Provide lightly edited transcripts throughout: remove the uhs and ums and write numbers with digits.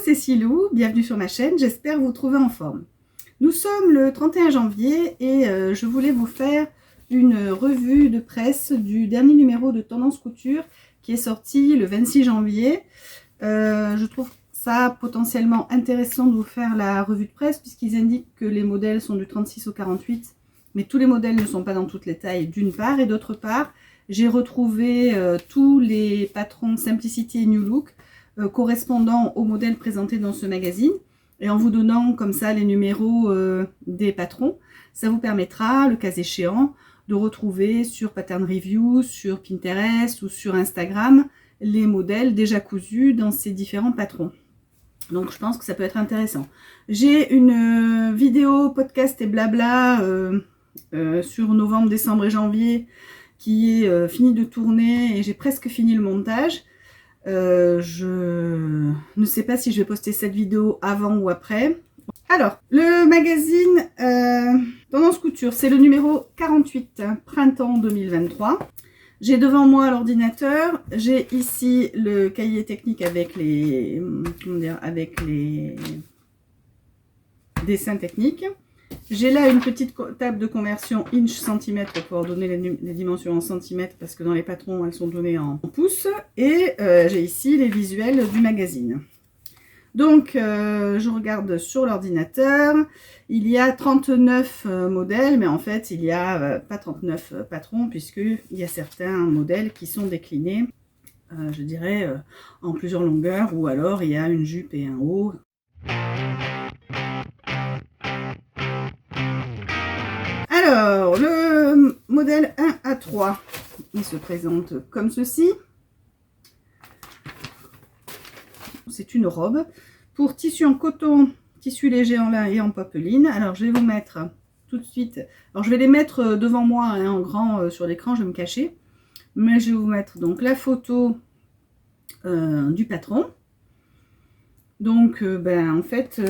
c'est Silou, bienvenue sur ma chaîne, j'espère vous trouver en forme. Nous sommes le 31 janvier et je voulais vous faire une revue de presse du dernier numéro de Tendance Couture qui est sorti le 26 janvier. Je trouve ça potentiellement intéressant de vous faire la revue de presse puisqu'ils indiquent que les modèles sont du 36 au 48, mais tous les modèles ne sont pas dans toutes les tailles d'une part, et d'autre part, j'ai retrouvé tous les patrons Simplicity et New Look correspondant aux modèles présentés dans ce magazine, et en vous donnant comme ça les numéros des patrons, ça vous permettra, le cas échéant, de retrouver sur Pattern Review, sur Pinterest ou sur Instagram les modèles déjà cousus dans ces différents patrons. Donc je pense que ça peut être intéressant. J'ai une vidéo, podcast et blabla sur novembre, décembre et janvier qui est finie de tourner et j'ai presque fini le montage. Je ne sais pas si je vais poster cette vidéo avant ou après. Alors, le magazine Tendance Couture, c'est le numéro 48, printemps 2023. J'ai devant moi l'ordinateur, j'ai ici le cahier technique avec les, avec les dessins techniques. J'ai là une petite table de conversion inch-centimètre pour pouvoir donner les dimensions en centimètres parce que dans les patrons elles sont données en pouces. Et j'ai ici les visuels du magazine. Donc je regarde sur l'ordinateur, il y a 39 modèles, mais en fait il n'y a pas 39 patrons puisqu'il y a certains modèles qui sont déclinés, je dirais, en plusieurs longueurs, ou alors il y a une jupe et un haut. Alors, le modèle 1 à 3, il se présente comme ceci. C'est une robe pour tissu en coton, tissu léger en lin et en popeline. Alors, je vais vous mettre tout de suite... Alors, je vais les mettre devant moi hein, en grand sur l'écran, je vais me cacher. Mais je vais vous mettre donc la photo du patron. Donc, en fait...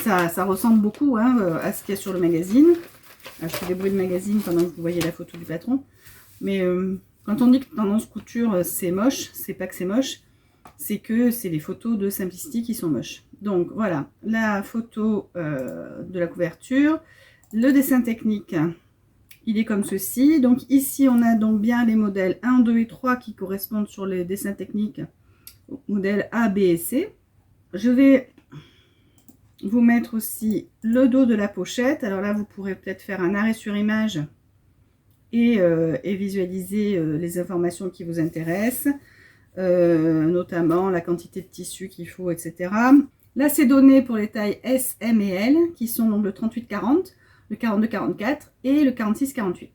ça ressemble beaucoup hein, à ce qu'il y a sur le magazine. Je fais des bruits de magazine pendant que vous voyez la photo du patron. Mais quand on dit que Tendance Couture c'est moche, c'est pas que c'est moche, c'est que c'est les photos de Simplicity qui sont moches. Donc voilà, la photo de la couverture. Le dessin technique, il est comme ceci. Donc ici on a donc bien les modèles 1, 2 et 3 qui correspondent sur les dessins techniques aux modèles A, B et C. Je vais vous mettre aussi le dos de la pochette. Alors là, vous pourrez peut-être faire un arrêt sur image et visualiser les informations qui vous intéressent, notamment la quantité de tissu qu'il faut, etc. Là, c'est donné pour les tailles S, M et L, qui sont donc le 38-40, le 42-44 et le 46-48.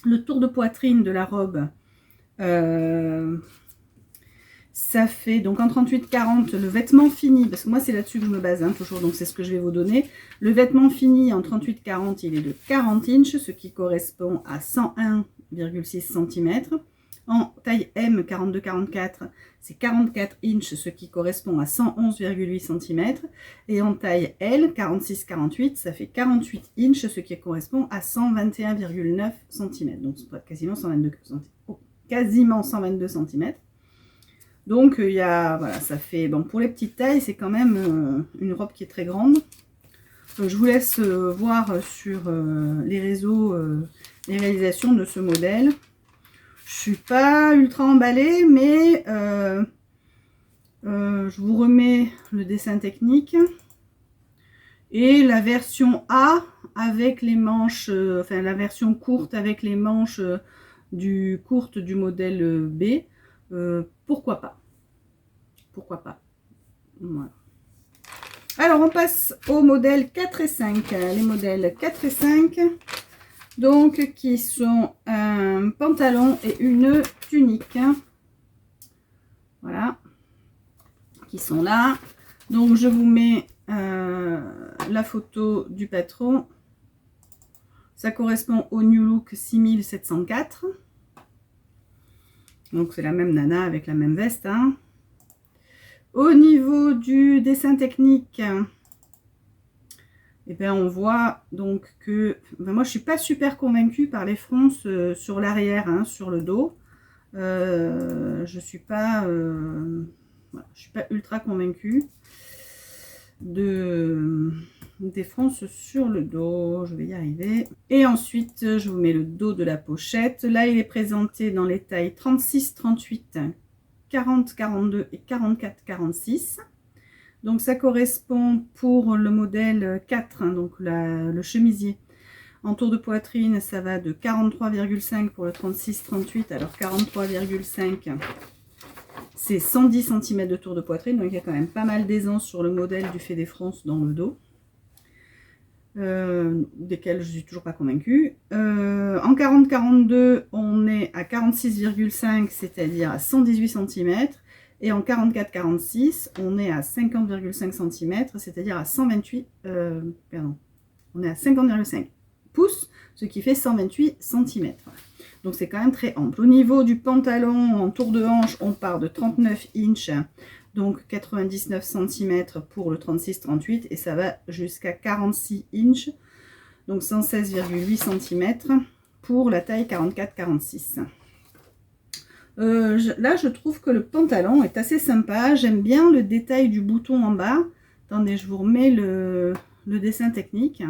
Le tour de poitrine de la robe, ça fait donc en 38-40 le vêtement fini, parce que moi c'est là-dessus que je me base hein, toujours, donc c'est ce que je vais vous donner. Le vêtement fini en 38-40, il est de 40 inches, ce qui correspond à 101,6 cm. En taille M 42-44, c'est 44 inches, ce qui correspond à 111,8 cm. Et en taille L 46-48, ça fait 48 inches, ce qui correspond à 121,9 cm. Donc quasiment 122 cm. Oh, quasiment 122 cm. Donc il y a, voilà, ça fait, bon pour les petites tailles, c'est quand même une robe qui est très grande. Je vous laisse voir sur les réseaux les réalisations de ce modèle. Je suis pas ultra emballée, mais je vous remets le dessin technique et la version A avec les manches, enfin la version courte avec les manches courtes du modèle B. Pourquoi pas? Pourquoi pas? Voilà. Alors, on passe aux modèles 4 et 5. Les modèles 4 et 5, donc, qui sont un pantalon et une tunique. Voilà. Qui sont là. Donc, je vous mets la photo du patron. Ça correspond au New Look 6704. Donc c'est la même nana avec la même veste. Hein. Au niveau du dessin technique, eh bien, on voit donc que... moi je suis pas super convaincue par les fronces sur l'arrière, hein, sur le dos. Je suis pas Voilà, je ne suis pas ultra convaincue des fronces sur le dos. Je vais y arriver. Et ensuite, je vous mets le dos de la pochette. Là, il est présenté dans les tailles 36, 38, 40, 42 et 44, 46. Donc, ça correspond pour le modèle 4, hein, donc le chemisier. En tour de poitrine, ça va de 43,5 pour le 36-38. Alors 43,5, c'est 110 cm de tour de poitrine. Donc il y a quand même pas mal d'aisance sur le modèle du fait des fronces dans le dos. Desquels je suis toujours pas convaincue. En 40-42, on est à 46,5, c'est-à-dire à 118 cm. Et en 44-46, on est à 50,5 cm, c'est-à-dire à 128, pardon, on est à 50,5 pouces, ce qui fait 128 cm. Donc c'est quand même très ample. Au niveau du pantalon, en tour de hanche, on part de 39 inches, donc 99 cm pour le 36-38, et ça va jusqu'à 46 inches, donc 116,8 cm pour la taille 44-46. Là, je trouve que le pantalon est assez sympa. J'aime bien le détail du bouton en bas. Attendez, je vous remets le dessin technique.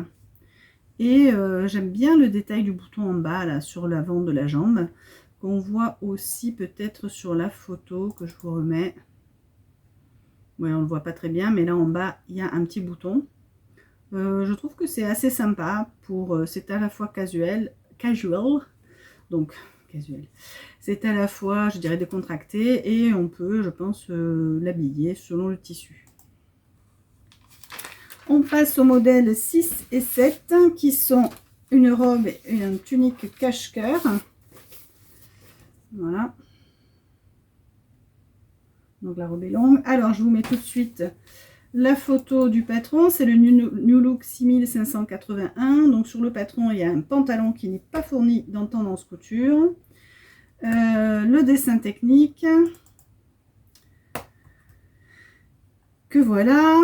Et j'aime bien le détail du bouton en bas, là, sur l'avant de la jambe, qu'on voit aussi peut-être sur la photo que je vous remets. Oui, on ne le voit pas très bien, mais là en bas, il y a un petit bouton. Je trouve que c'est assez sympa. C'est à la fois casual, donc casual. C'est à la fois, je dirais, décontracté, et on peut, je pense, l'habiller selon le tissu. On passe au modèle 6 et 7 qui sont une robe et une tunique cache-cœur. Voilà. Donc la robe est longue. Alors je vous mets tout de suite la photo du patron. C'est le New Look 6581. Donc sur le patron, il y a un pantalon qui n'est pas fourni dans Tendance Couture. Le dessin technique. Que voilà.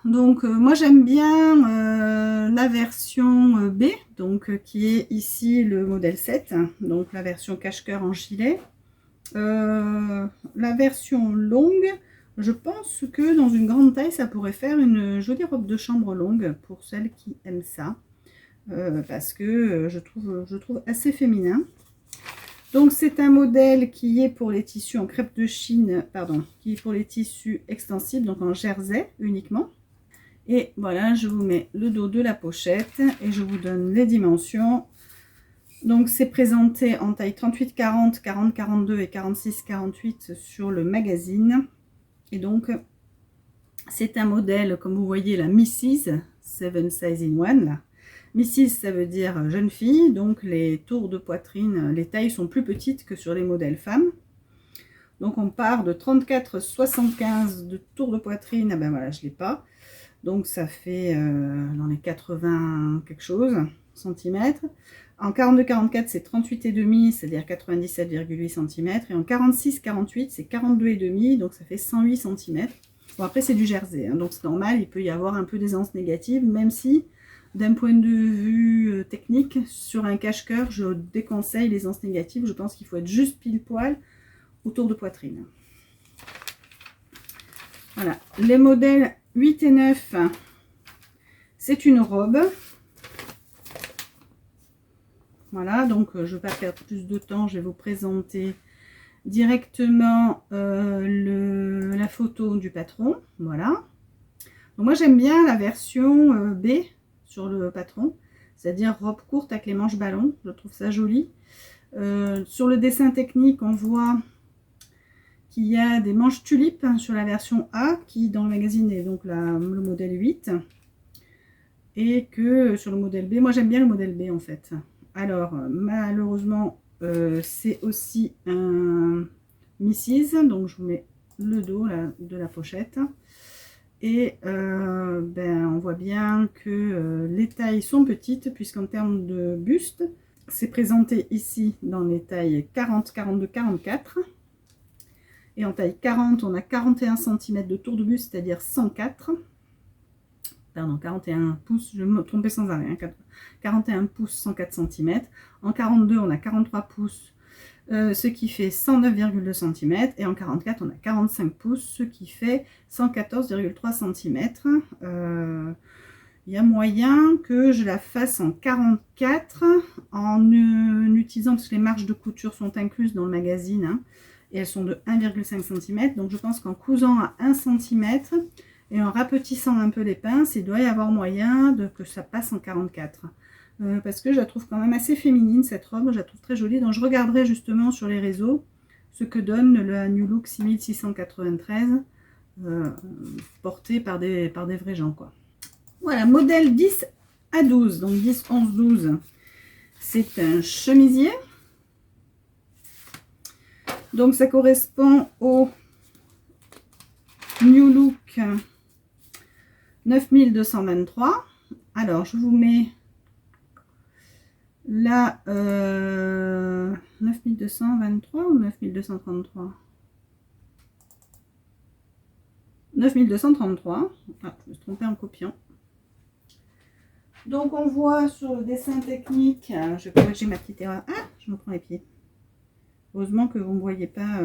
Donc moi j'aime bien la version B, donc qui est ici le modèle 7, donc la version cache-cœur en gilet. La version longue, je pense que dans une grande taille ça pourrait faire une jolie robe de chambre longue pour celles qui aiment ça, parce que je trouve assez féminin. Donc c'est un modèle qui est pour les tissus en crêpe de Chine, pardon, qui est pour les tissus extensibles, donc en jersey uniquement. Et voilà, je vous mets le dos de la pochette et je vous donne les dimensions. Donc c'est présenté en taille 38-40, 40-42 et 46-48 sur le magazine. Et donc c'est un modèle, comme vous voyez, la Mrs. 7 size in 1. Mrs. ça veut dire jeune fille, donc les tours de poitrine, les tailles sont plus petites que sur les modèles femmes. Donc on part de 34-75 de tours de poitrine, ah ben voilà, je ne l'ai pas. Donc ça fait dans les 80 quelque chose centimètres. En 42-44 c'est 38,5, c'est-à-dire 97,8 cm. Et en 46-48 c'est 42,5, donc ça fait 108 cm. Bon après c'est du jersey, hein, donc c'est normal, il peut y avoir un peu d'aisance négative, même si d'un point de vue technique, sur un cache-cœur, je déconseille l'aisance négative. Je pense qu'il faut être juste pile poil autour de poitrine. Voilà, les modèles 8 et 9, c'est une robe. Voilà, donc je ne vais pas perdre plus de temps, je vais vous présenter directement la photo du patron. Voilà. Donc moi j'aime bien la version B sur le patron, c'est-à-dire robe courte avec les manches ballon, je trouve ça joli. Sur le dessin technique, on voit qu'il y a des manches tulipes sur la version A, qui dans le magazine est donc le modèle 8. Et que sur le modèle B, moi j'aime bien le modèle B en fait. Alors malheureusement, c'est aussi un Mrs. Donc je vous mets le dos là, de la pochette. Et on voit bien que les tailles sont petites, puisqu'en termes de buste, c'est présenté ici dans les tailles 40, 42, 44. Et en taille 40, on a 41 cm de tour de buste, c'est-à-dire 104. Pardon, 41 pouces, je me trompais sans arrêt. Hein, 41 pouces, 104 cm. En 42, on a 43 pouces, ce qui fait 109,2 cm. Et en 44, on a 45 pouces, ce qui fait 114,3 cm. Il y a moyen que je la fasse en 44 en utilisant, parce que les marges de couture sont incluses dans le magazine, hein, et elles sont de 1,5 cm. Donc je pense qu'en cousant à 1 cm et en rapetissant un peu les pinces, il doit y avoir moyen que ça passe en 44. Parce que je la trouve quand même assez féminine cette robe, je la trouve très jolie. Donc je regarderai justement sur les réseaux ce que donne le New Look 6693 porté par des vrais gens, quoi. Voilà, modèle 10 à 12, donc 10, 11, 12, c'est un chemisier. Donc ça correspond au New Look 9223. Alors je vous mets là 9223 ou 9233? 9233. Ah, je me suis trompée en copiant. Donc on voit sur le dessin technique, je vais corriger ma petite erreur. Ah, je me prends les pieds. Heureusement que vous ne me voyez pas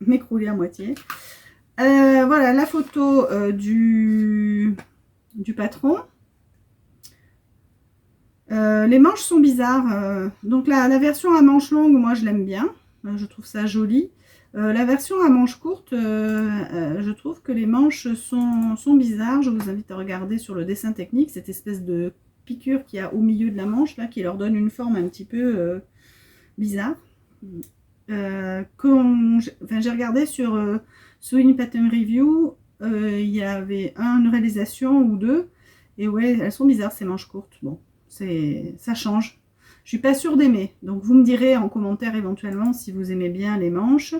m'écrouler à moitié. Voilà la photo du patron. Les manches sont bizarres. Donc la version à manches longues, moi je l'aime bien. Je trouve ça joli. La version à manches courtes, je trouve que les manches sont bizarres. Je vous invite à regarder sur le dessin technique cette espèce de piqûre qu'il y a au milieu de la manche là, qui leur donne une forme un petit peu bizarre. J'ai regardé sur Sewing Pattern Review, il y avait une réalisation ou deux, et ouais, elles sont bizarres ces manches courtes. Bon, ça change. Je suis pas sûre d'aimer, donc vous me direz en commentaire éventuellement si vous aimez bien les manches.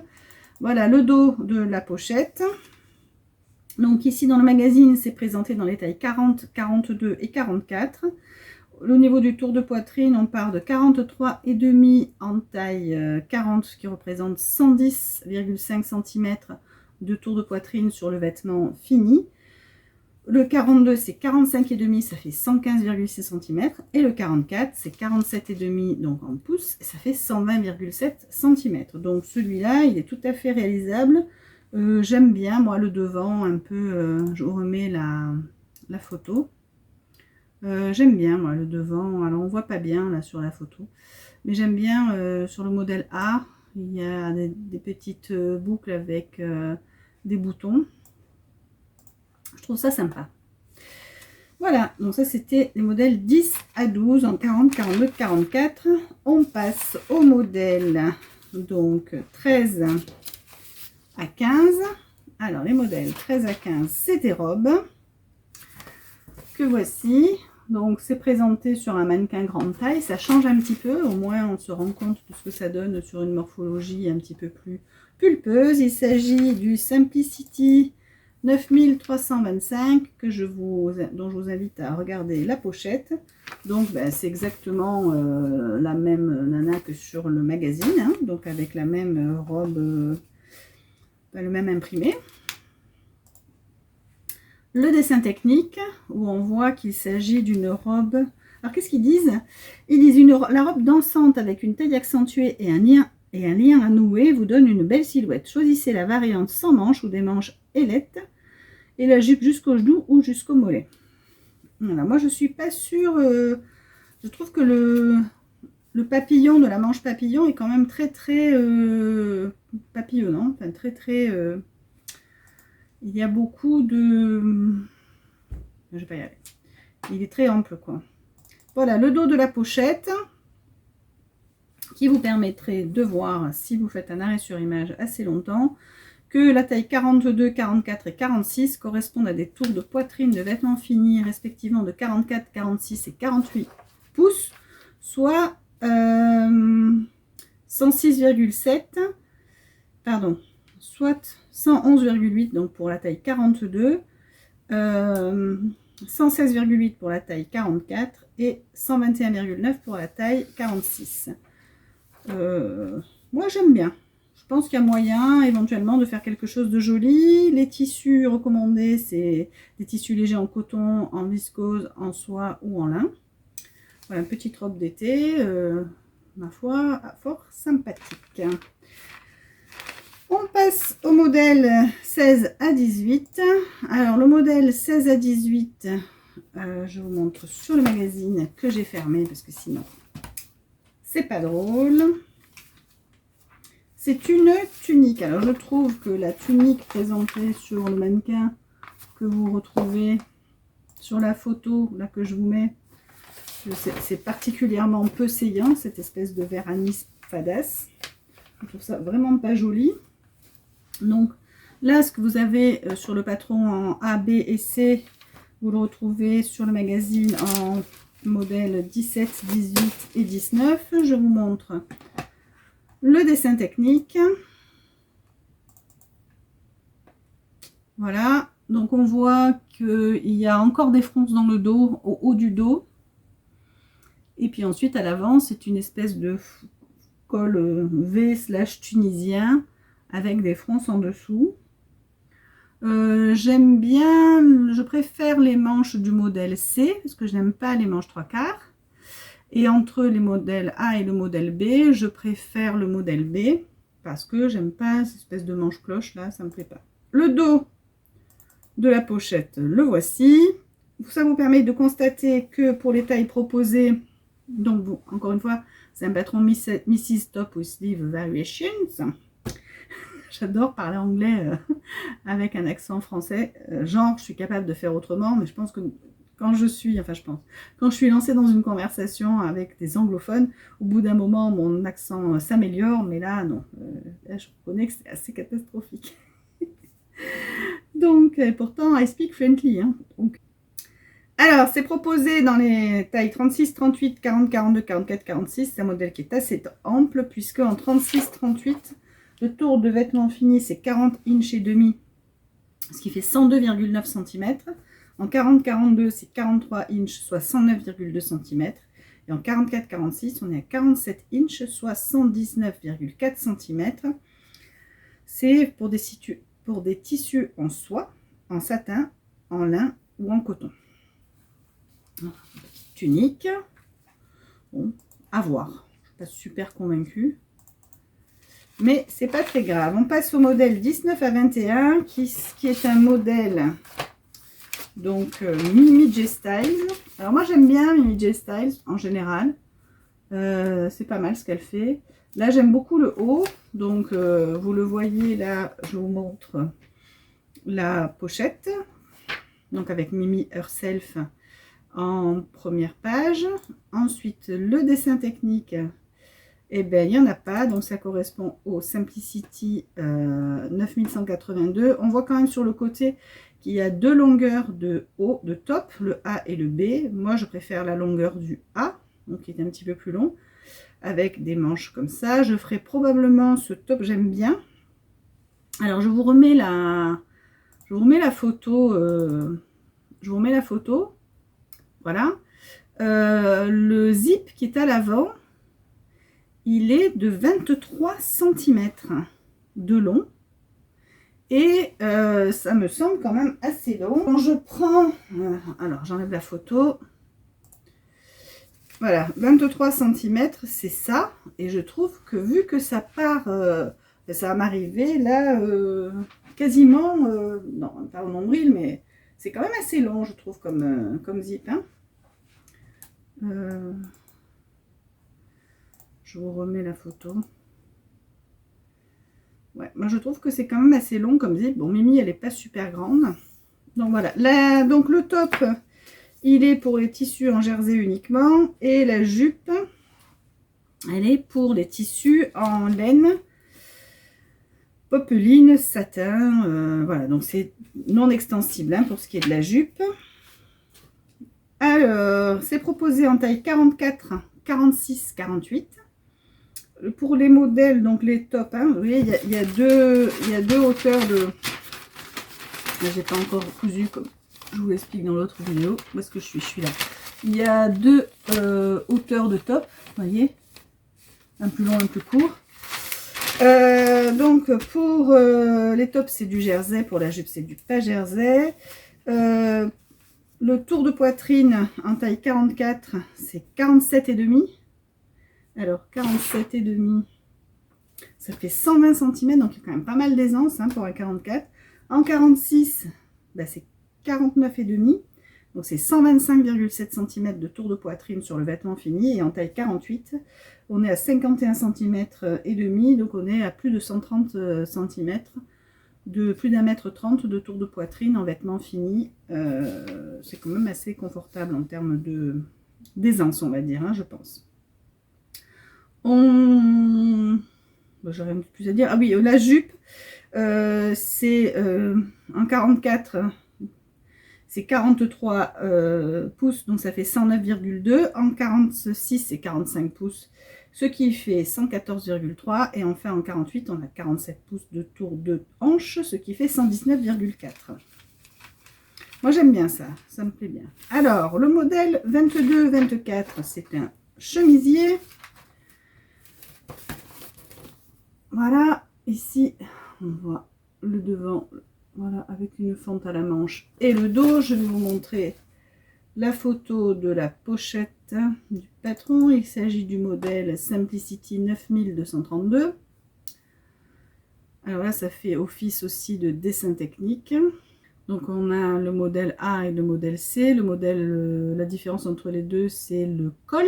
Voilà le dos de la pochette. Donc ici dans le magazine, c'est présenté dans les tailles 40, 42 et 44. Au niveau du tour de poitrine, on part de 43,5 en taille 40, ce qui représente 110,5 cm de tour de poitrine sur le vêtement fini. Le 42, c'est 45,5, ça fait 115,6 cm. Et le 44, c'est 47,5, donc en pouces, et ça fait 120,7 cm. Donc celui-là, il est tout à fait réalisable. J'aime bien, moi, le devant, un peu, je vous remets la photo. J'aime bien, moi, le devant. Alors, on voit pas bien, là, sur la photo. Mais j'aime bien, sur le modèle A, il y a des petites boucles avec des boutons. Je trouve ça sympa. Voilà, donc ça c'était les modèles 10 à 12 en 40, 42, 44. On passe au modèle donc 13 à 15. Alors les modèles 13 à 15, c'est des robes que voici. Donc c'est présenté sur un mannequin grande taille, ça change un petit peu, au moins on se rend compte de ce que ça donne sur une morphologie un petit peu plus pulpeuse. Il s'agit du Simplicity 9325 dont je vous invite à regarder la pochette. Donc ben, c'est exactement la même nana que sur le magazine, hein, donc avec la même robe, le même imprimé. Le dessin technique où on voit qu'il s'agit d'une robe. Alors qu'est-ce qu'ils disent? Ils disent la robe dansante avec une taille accentuée et un lien à nouer vous donne une belle silhouette. Choisissez la variante sans manches ou des manches ailettes et la jupe jusqu'au genou ou jusqu'au mollet. Voilà, moi je suis pas sûre. Je trouve que le papillon de la manche papillon est quand même très papillonnant, enfin très il y a beaucoup de... Je vais pas y aller. Il est très ample, quoi. Voilà, le dos de la pochette qui vous permettrait de voir, si vous faites un arrêt sur image assez longtemps, que la taille 42, 44 et 46 correspondent à des tours de poitrine de vêtements finis, respectivement de 44, 46 et 48 pouces, soit 106,7, pardon, soit 111,8 donc pour la taille 42, 116,8 pour la taille 44 et 121,9 pour la taille 46. Moi j'aime bien. Je pense qu'il y a moyen éventuellement de faire quelque chose de joli. Les tissus recommandés, c'est des tissus légers en coton, en viscose, en soie ou en lin. Voilà, une petite robe d'été. ma foi, fort sympathique. On passe au modèle 16 à 18. Alors, le modèle 16 à 18, je vous montre sur le magazine que j'ai fermé parce que sinon, c'est pas drôle. C'est une tunique. Alors, je trouve que la tunique présentée sur le mannequin que vous retrouvez sur la photo là que je vous mets, c'est particulièrement peu saillant, cette espèce de vert anis fadasse. Je trouve ça vraiment pas joli. Donc là, ce que vous avez sur le patron en A, B et C, vous le retrouvez sur le magazine en modèle 17, 18 et 19. Je vous montre le dessin technique. Voilà, donc on voit qu'il y a encore des fronces dans le dos, au haut du dos. Et puis ensuite à l'avant, c'est une espèce de col V/tunisien avec des fronces en dessous. J'aime bien, je préfère les manches du modèle C, parce que je n'aime pas les manches 3/4. Et entre les modèles A et le modèle B, je préfère le modèle B, parce que j'aime pas cette espèce de manche cloche là, ça me plaît pas. Le dos de la pochette, le voici. Ça vous permet de constater que pour les tailles proposées, donc bon, encore une fois, c'est un patron Mrs. Top with Sleeve Variations. J'adore parler anglais avec un accent français. Genre, je suis capable de faire autrement, mais je pense que quand je suis lancée dans une conversation avec des anglophones, au bout d'un moment, mon accent s'améliore, mais là, non. Là, je reconnais que c'est assez catastrophique. Donc, pourtant, I speak friendly. Hein, donc. Alors, c'est proposé dans les tailles 36, 38, 40, 42, 44, 46. C'est un modèle qui est assez ample, puisque en 36, 38, le tour de vêtements fini, c'est 40 inches et demi, ce qui fait 102,9 cm. En 40-42, c'est 43 inches, soit 109,2 cm. Et en 44-46, on est à 47 inches, soit 119,4 cm. C'est pour des tissus en soie, en satin, en lin ou en coton. Petite tunique. Bon, à voir. Je ne suis pas super convaincue. Mais c'est pas très grave. On passe au modèle 19 à 21, qui est un modèle donc Mimi J Styles. Alors moi j'aime bien Mimi J Styles en général. C'est pas mal ce qu'elle fait. Là j'aime beaucoup le haut. Donc vous le voyez là, je vous montre la pochette. Donc avec Mimi Herself en première page. Ensuite le dessin technique. Eh bien, il n'y en a pas, donc ça correspond au Simplicity 9182. On voit quand même sur le côté qu'il y a deux longueurs de haut, de top, le A et le B. Moi, je préfère la longueur du A, donc qui est un petit peu plus long, avec des manches comme ça. Je ferai probablement ce top, j'aime bien. Alors, je vous remets la photo. Je vous remets la photo. Voilà. Le zip qui est à l'avant, il est de 23 cm de long et ça me semble quand même assez long. Quand je prends, alors j'enlève la photo, voilà, 23 cm, c'est ça. Et je trouve que vu que ça part, ça va m'arriver là, quasiment, non pas au nombril, mais c'est quand même assez long, je trouve, comme zip. Hein. Je vous remets la photo. Ouais, moi je trouve que c'est quand même assez long comme zip. Bon, Mimi, elle n'est pas super grande. Donc voilà. Là, donc le top, il est pour les tissus en jersey uniquement. Et la jupe, elle est pour les tissus en laine, popeline, satin. Voilà, donc c'est non extensible hein, pour ce qui est de la jupe. Alors, c'est proposé en taille 44, 46, 48. Pour les modèles, donc les tops, hein, vous voyez, il y a deux hauteurs de... J'ai pas encore cousu comme je vous l'explique dans l'autre vidéo. Où est-ce que je suis là. Il y a deux hauteurs de top, vous voyez, un plus long, un plus court. Donc pour les tops, c'est du jersey, pour la jupe, c'est du pas jersey. Le tour de poitrine en taille 44, c'est 47,5. Alors 47,5, ça fait 120 cm, donc il y a quand même pas mal d'aisance hein, pour un 44. En 46, bah, c'est 49,5, donc c'est 125,7 cm de tour de poitrine sur le vêtement fini. Et en taille 48, on est à 51 cm et demi, donc on est à plus de 130 cm, de plus d'1,30 m de tour de poitrine en vêtement fini. C'est quand même assez confortable en termes d'aisance, on va dire, hein, je pense. J'ai rien de plus à dire. Ah oui, la jupe, c'est en 44, c'est 43 pouces, donc ça fait 109,2. En 46, c'est 45 pouces, ce qui fait 114,3. Et enfin en 48, on a 47 pouces de tour de hanche, ce qui fait 119,4. Moi j'aime bien ça, ça me plaît bien. Alors, le modèle 22-24, c'est un chemisier. Voilà, ici, on voit le devant, voilà, avec une fente à la manche et le dos. Je vais vous montrer la photo de la pochette du patron. Il s'agit du modèle Simplicity 9232. Alors là, ça fait office aussi de dessin technique. Donc on a le modèle A et le modèle C. Le modèle, la différence entre les deux, c'est le col.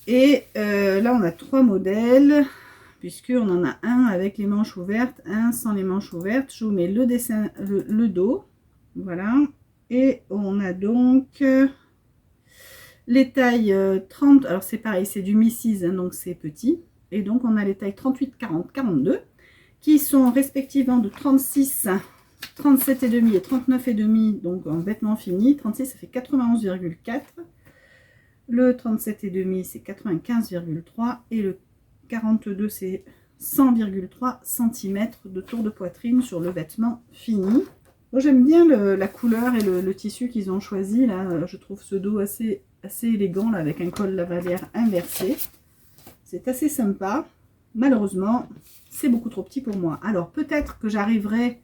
Et là, on a 3 modèles, puisqu'on en a un avec les manches ouvertes, un sans les manches ouvertes. Je vous mets le dessin, le dos, voilà. Et on a donc les tailles 30, alors c'est pareil, c'est du mi-6, hein, donc c'est petit. Et donc on a les tailles 38, 40, 42, qui sont respectivement de 36, 37,5 et 39,5, donc en vêtements finis. 36, ça fait 91,4. Le 37,5, c'est 95,3. Et le 42, c'est 100,3 cm de tour de poitrine sur le vêtement fini. Moi, j'aime bien la couleur et le tissu qu'ils ont choisi. Là, je trouve ce dos assez élégant, là, avec un col lavalière inversé. C'est assez sympa. Malheureusement, c'est beaucoup trop petit pour moi. Alors, peut-être que j'arriverai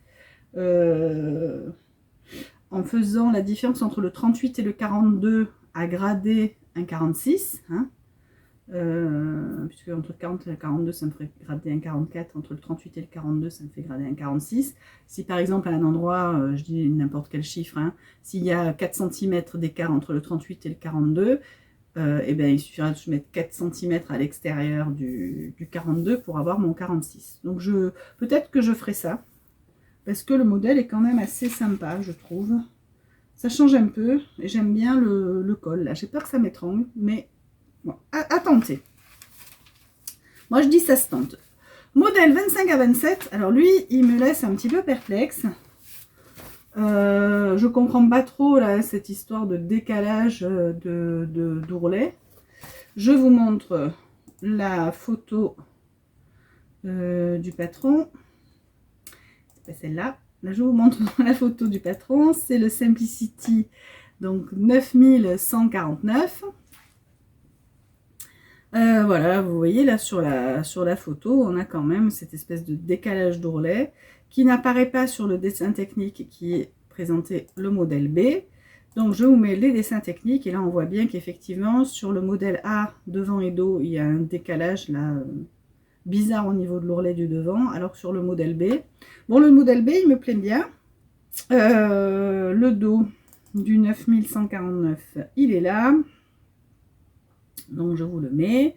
en faisant la différence entre le 38 et le 42 à grader un 46, hein, puisque entre le 40 et le 42 ça me ferait grader un 44, entre le 38 et le 42 ça me fait grader un 46. Si par exemple à un endroit, je dis n'importe quel chiffre, hein, s'il y a 4 cm d'écart entre le 38 et le 42, et bien il suffira de mettre 4 cm à l'extérieur du 42 pour avoir mon 46. Donc peut-être que je ferai ça, parce que le modèle est quand même assez sympa, je trouve. Ça change un peu et j'aime bien le col. Là, j'ai peur que ça m'étrangle, mais bon, à tenter. Moi, je dis ça se tente. Modèle 25 à 27. Alors lui, il me laisse un petit peu perplexe. Je comprends pas trop là cette histoire de décalage d'ourlet. Je vous montre la photo du patron. C'est celle-là. Là, je vous montre la photo du patron. C'est le Simplicity, donc 9149. Voilà, vous voyez là sur la photo, on a quand même cette espèce de décalage d'ourlet qui n'apparaît pas sur le dessin technique qui est présenté le modèle B. Donc je vous mets les dessins techniques et là on voit bien qu'effectivement sur le modèle A, devant et dos, il y a un décalage là bizarre au niveau de l'ourlet du devant, alors que sur le modèle B, bon, le modèle B il me plaît bien. Le dos du 9149, il est là, donc je vous le mets.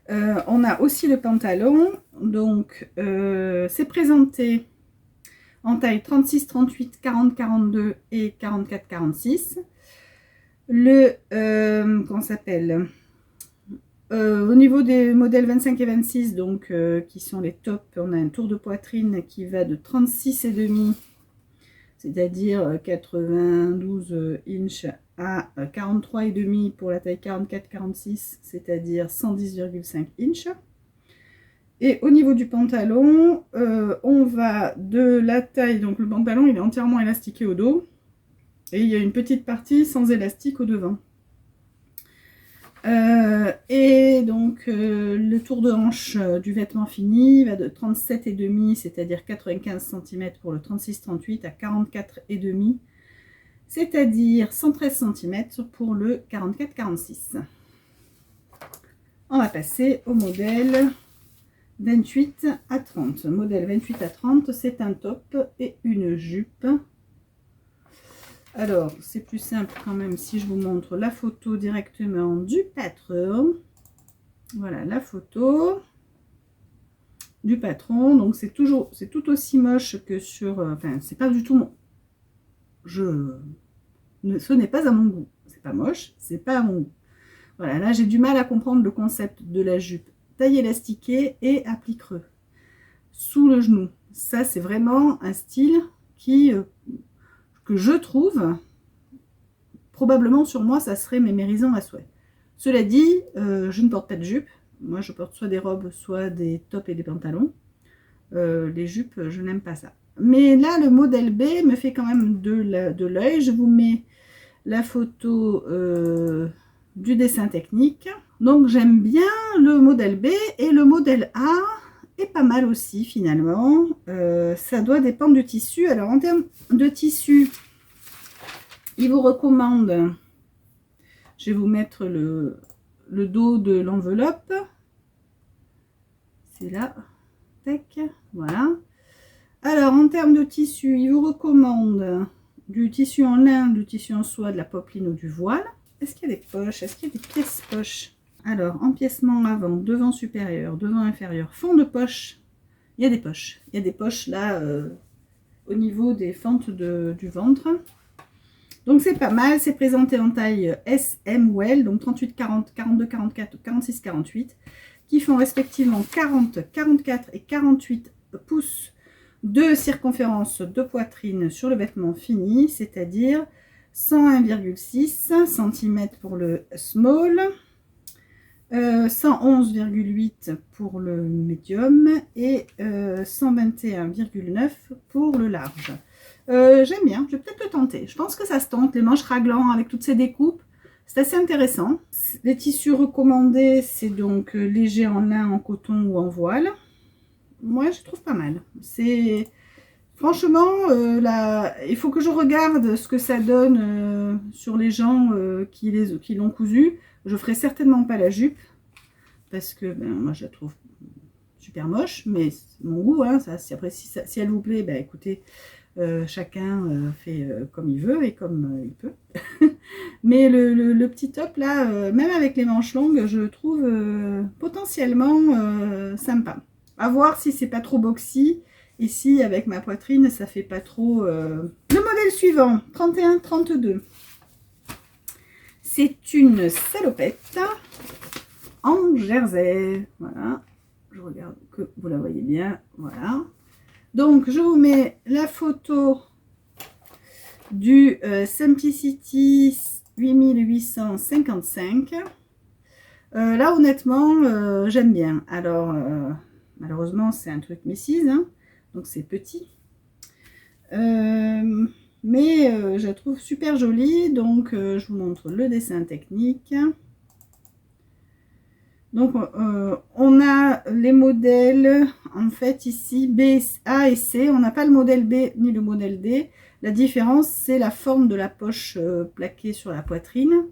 On a aussi le pantalon, donc c'est présenté en taille 36, 38, 40, 42 et 44, 46. Comment s'appelle, au niveau des modèles 25 et 26, donc qui sont les tops, on a un tour de poitrine qui va de 36,5, c'est-à-dire 92 inches, à 43,5 pour la taille 44-46, c'est-à-dire 110,5 inches. Et au niveau du pantalon, on va de la taille, donc le pantalon il est entièrement élastiqué au dos, et il y a une petite partie sans élastique au devant. Et donc le tour de hanche du vêtement fini va de 37,5, c'est-à-dire 95 cm pour le 36-38, à 44,5, c'est-à-dire 113 cm pour le 44-46. On va passer au modèle 28 à 30. Modèle 28 à 30, c'est un top et une jupe. Alors, c'est plus simple quand même si je vous montre la photo directement du patron. Voilà la photo du patron. Donc, c'est tout aussi moche que sur... enfin, c'est pas du tout mon... ce n'est pas à mon goût. C'est pas moche, c'est pas à mon goût. Voilà, là, j'ai du mal à comprendre le concept de la jupe taille élastiquée et à plis creux sous le genou. Ça, c'est vraiment un style que je trouve, probablement sur moi, ça serait mémérisant à souhait. Cela dit, je ne porte pas de jupe. Moi, je porte soit des robes, soit des tops et des pantalons. Les jupes, je n'aime pas ça. Mais là, le modèle B me fait quand même de l'œil. Je vous mets la photo du dessin technique. Donc, j'aime bien le modèle B et le modèle A est pas mal aussi, finalement. Ça doit dépendre du tissu. Alors, en termes de tissu, il vous recommande, je vais vous mettre le dos de l'enveloppe. C'est là. Tac, voilà. Alors, en termes de tissu, il vous recommande du tissu en lin, du tissu en soie, de la popeline ou du voile. Est-ce qu'il y a des poches? Est-ce qu'il y a des pièces poches? Alors, empiècement avant, devant supérieur, devant inférieur, fond de poche. Il y a des poches. Il y a des poches là, au niveau des fentes du ventre. Donc, c'est pas mal. C'est présenté en taille S, M ou L, donc 38, 40, 42, 44 ou 46, 48, qui font respectivement 40, 44 et 48 pouces de circonférence de poitrine sur le vêtement fini, c'est-à-dire 101,6 cm pour le small, 111,8 pour le medium et 121,9 pour le large. J'aime bien, je vais peut-être le tenter. Je pense que ça se tente, les manches raglant avec toutes ces découpes. C'est assez intéressant. Les tissus recommandés, c'est donc léger en lin, en coton ou en voile. Moi, je trouve pas mal. C'est franchement, il faut que je regarde ce que ça donne sur les gens qui l'ont cousu. Je ferai certainement pas la jupe parce que moi, je la trouve super moche, mais c'est mon goût. Hein, ça, si elle vous plaît, écoutez, chacun fait comme il veut et comme il peut. Mais le petit top là, même avec les manches longues, je le trouve potentiellement sympa. À voir si c'est pas trop boxy. Ici, avec ma poitrine, ça fait pas trop... Le modèle suivant, 31-32. C'est une salopette en jersey. Voilà. Je regarde que vous la voyez bien. Voilà. Donc, je vous mets la photo du Simplicity 8855. Là, honnêtement, j'aime bien. Alors, malheureusement, c'est un truc Macy's, hein, donc c'est petit. Mais je la trouve super jolie, donc je vous montre le dessin technique. Donc, on a les modèles, en fait, ici, B, A et C. On n'a pas le modèle B ni le modèle D. La différence, c'est la forme de la poche plaquée sur la poitrine.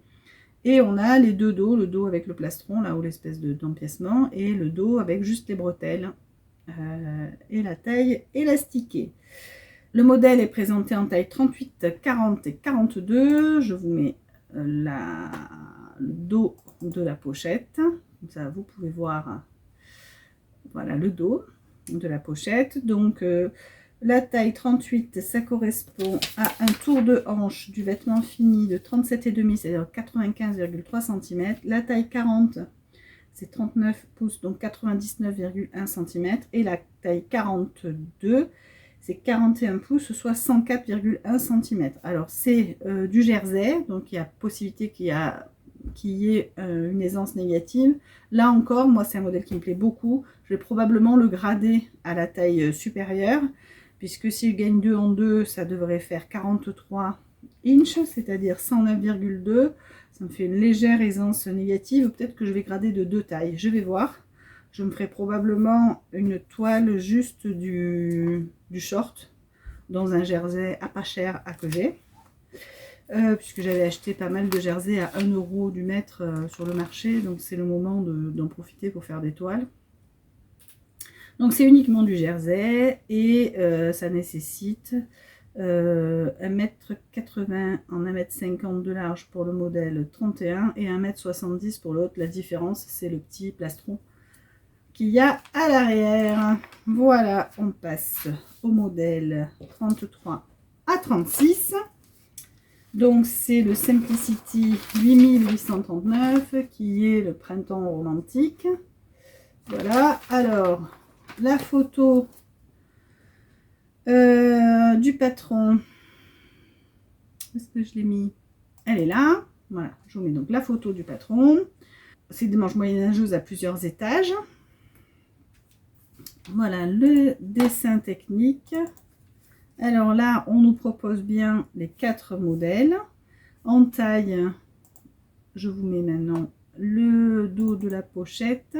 Et on a les deux dos, le dos avec le plastron, là où l'espèce d'empiècement, et le dos avec juste les bretelles et la taille élastiquée. Le modèle est présenté en taille 38, 40 et 42. Je vous mets le dos de la pochette. Comme ça, vous pouvez voir voilà, le dos de la pochette. Donc, la taille 38, ça correspond à un tour de hanche du vêtement fini de 37,5, c'est-à-dire 95,3 cm. La taille 40, c'est 39 pouces, donc 99,1 cm. Et la taille 42, c'est 41 pouces, soit 104,1 cm. Alors, c'est du jersey, donc il y a possibilité qu'il y ait une aisance négative. Là encore, moi, c'est un modèle qui me plaît beaucoup. Je vais probablement le grader à la taille supérieure, puisque si je gagne 2 en 2, ça devrait faire 43 inches, c'est-à-dire 109,2. Ça me fait une légère aisance négative. Peut-être que je vais grader de 2 tailles. Je vais voir. Je me ferai probablement une toile juste du short dans un jersey à pas cher à que j'ai. puisque j'avais acheté pas mal de jersey à 1 € du mètre sur le marché, donc c'est le moment d'en profiter pour faire des toiles. Donc c'est uniquement du jersey et ça nécessite 1,80 m en 1,50 m de large pour le modèle 31 et 1,70 m pour l'autre. La différence, c'est le petit plastron qu'il y a à l'arrière. Voilà, on passe au modèle 33 à 36. Donc c'est le Simplicity 8839 qui est le printemps romantique. Voilà, alors la photo du patron, est-ce que je l'ai mis? Elle est là. Voilà, je vous mets donc la photo du patron. C'est des manches moyenâgeuses à plusieurs étages. Voilà le dessin technique. Alors là, on nous propose bien les 4 modèles. En taille, je vous mets maintenant le dos de la pochette.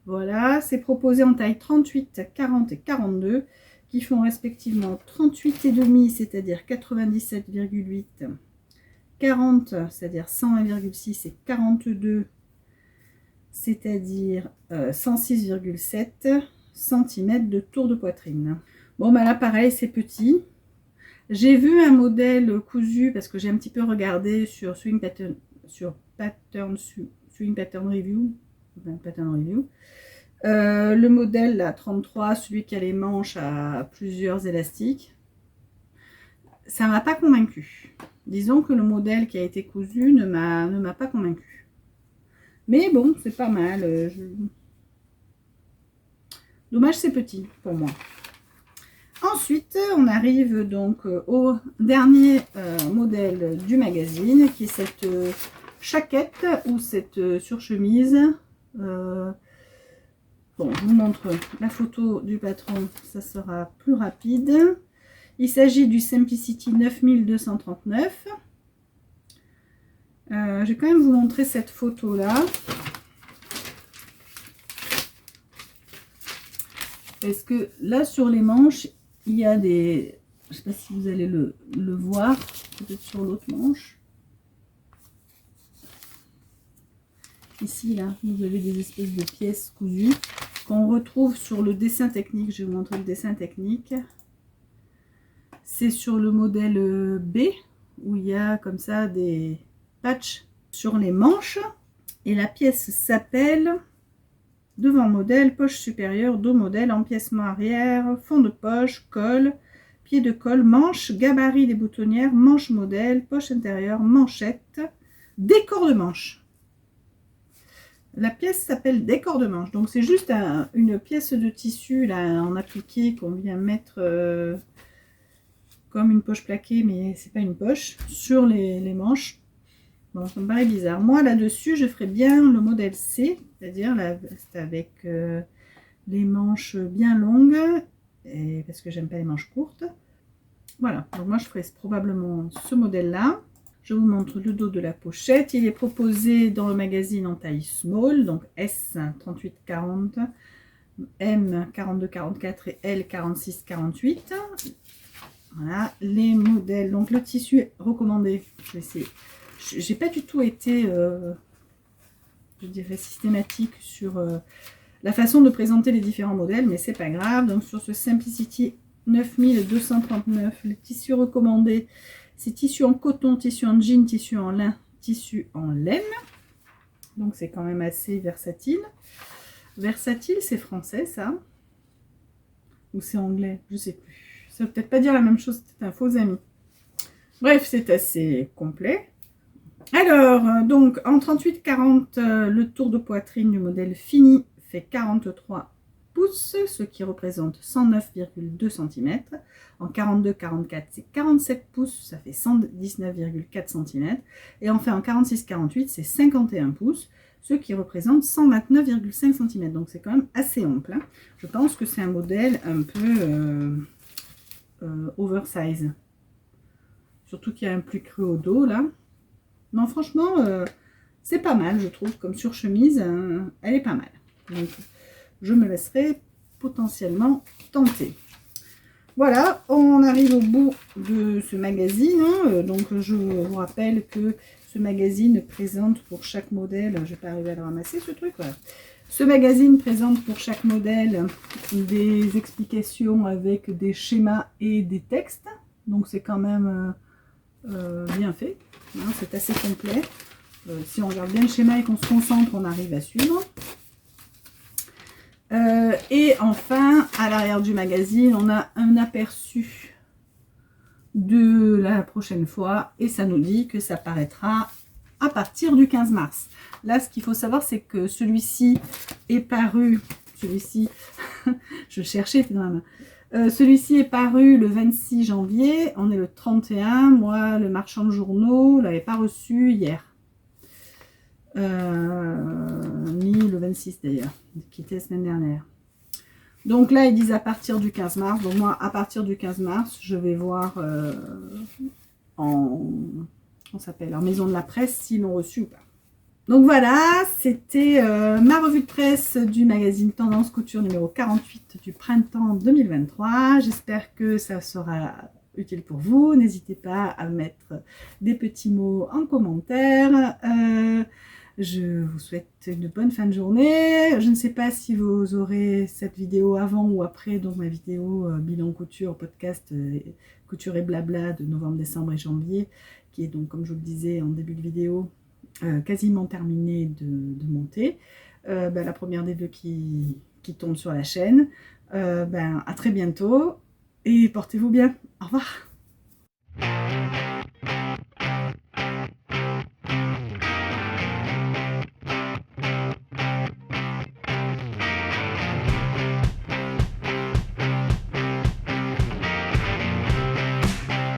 Voilà, c'est proposé en taille 38, 40 et 42, qui font respectivement 38,5, c'est-à-dire 97,8, 40, c'est-à-dire 101,6 et 42, c'est-à-dire 106,7 cm de tour de poitrine. Bon, bah là, pareil, c'est petit. J'ai vu un modèle cousu, parce que j'ai un petit peu regardé sur Swing Pattern Review. Le modèle, la 33, celui qui a les manches à plusieurs élastiques, ça m'a pas convaincu. Disons que le modèle qui a été cousu ne m'a pas convaincu. Mais bon, c'est pas mal. Dommage, c'est petit pour moi. Ensuite, on arrive donc au dernier modèle du magazine, qui est cette chaquette ou cette surchemise. Bon, je vous montre la photo du patron, ça sera plus rapide. Il s'agit du Simplicity 9239. Je vais quand même vous montrer cette photo-là. Parce que là, sur les manches, il y a des... Je ne sais pas si vous allez le voir, peut-être sur l'autre manche. Ici, là, vous avez des espèces de pièces cousues qu'on retrouve sur le dessin technique. Je vais vous montrer le dessin technique. C'est sur le modèle B, où il y a comme ça des patchs sur les manches. Et la pièce s'appelle devant modèle, poche supérieure, dos modèle, empiècement arrière, fond de poche, col, pied de colle, manche, gabarit des boutonnières, manche modèle, poche intérieure, manchette, décor de manche. La pièce s'appelle décor de manche. Donc c'est juste une pièce de tissu là en appliqué qu'on vient mettre comme une poche plaquée, mais c'est pas une poche, sur les manches. Bon, ça me paraît bizarre. Moi là-dessus, je ferais bien le modèle C, c'est-à-dire la veste avec les manches bien longues, et parce que j'aime pas les manches courtes. Voilà, donc moi je ferais probablement ce modèle-là. Je vous montre le dos de la pochette. Il est proposé dans le magazine en taille small, donc S 38-40, M 42-44 et L 46-48. Voilà, les modèles. Donc le tissu recommandé, j'ai pas du tout été, je dirais, systématique sur la façon de présenter les différents modèles, mais c'est pas grave. Donc sur ce Simplicity 9239, le tissu recommandé, c'est tissu en coton, tissu en jean, tissu en lin, tissu en laine. Donc c'est quand même assez versatile. Versatile, c'est français ça? Ou c'est anglais? Je sais plus. Ça veut peut-être pas dire la même chose, c'est un faux ami. Bref, c'est assez complet. Alors, donc en 38-40, le tour de poitrine du modèle fini fait 43 pouces, ce qui représente 109,2 cm. En 42-44, c'est 47 pouces, ça fait 119,4 cm. Et enfin en 46-48, c'est 51 pouces, ce qui représente 129,5 cm. Donc c'est quand même assez ample. Hein. Je pense que c'est un modèle un peu oversize. Surtout qu'il y a un plus creux au dos là. Non, franchement, c'est pas mal, je trouve, comme surchemise, elle est pas mal. Donc, je me laisserai potentiellement tenter. Voilà, on arrive au bout de ce magazine. Donc je vous rappelle que ce magazine présente pour chaque modèle, je vais pas arriver à le ramasser ce truc, voilà. Ce magazine présente pour chaque modèle des explications avec des schémas et des textes. Donc c'est quand même bien fait, hein, c'est assez complet. Si on regarde bien le schéma et qu'on se concentre, on arrive à suivre. Et enfin, à l'arrière du magazine, on a un aperçu de la prochaine fois et ça nous dit que ça paraîtra à partir du 15 mars. Là, ce qu'il faut savoir, c'est que celui-ci est paru, celui-ci, je cherchais dans la main. Celui-ci est paru le 26 janvier, on est le 31, moi le marchand de journaux ne l'avait pas reçu hier. Ni le 26 d'ailleurs, qui était la semaine dernière. Donc là, ils disent à partir du 15 mars. Donc moi, à partir du 15 mars, je vais voir en maison de la presse s'ils l'ont reçu ou pas. Donc voilà, c'était ma revue de presse du magazine Tendance Couture numéro 48 du printemps 2023. J'espère que ça sera utile pour vous. N'hésitez pas à mettre des petits mots en commentaire. Je vous souhaite une bonne fin de journée. Je ne sais pas si vous aurez cette vidéo avant ou après, donc ma vidéo bilan couture, podcast couture et blabla de novembre, décembre et janvier, qui est donc, comme je vous le disais en début de vidéo, quasiment terminée de monter. La première des deux qui tombe sur la chaîne. À très bientôt et portez-vous bien. Au revoir.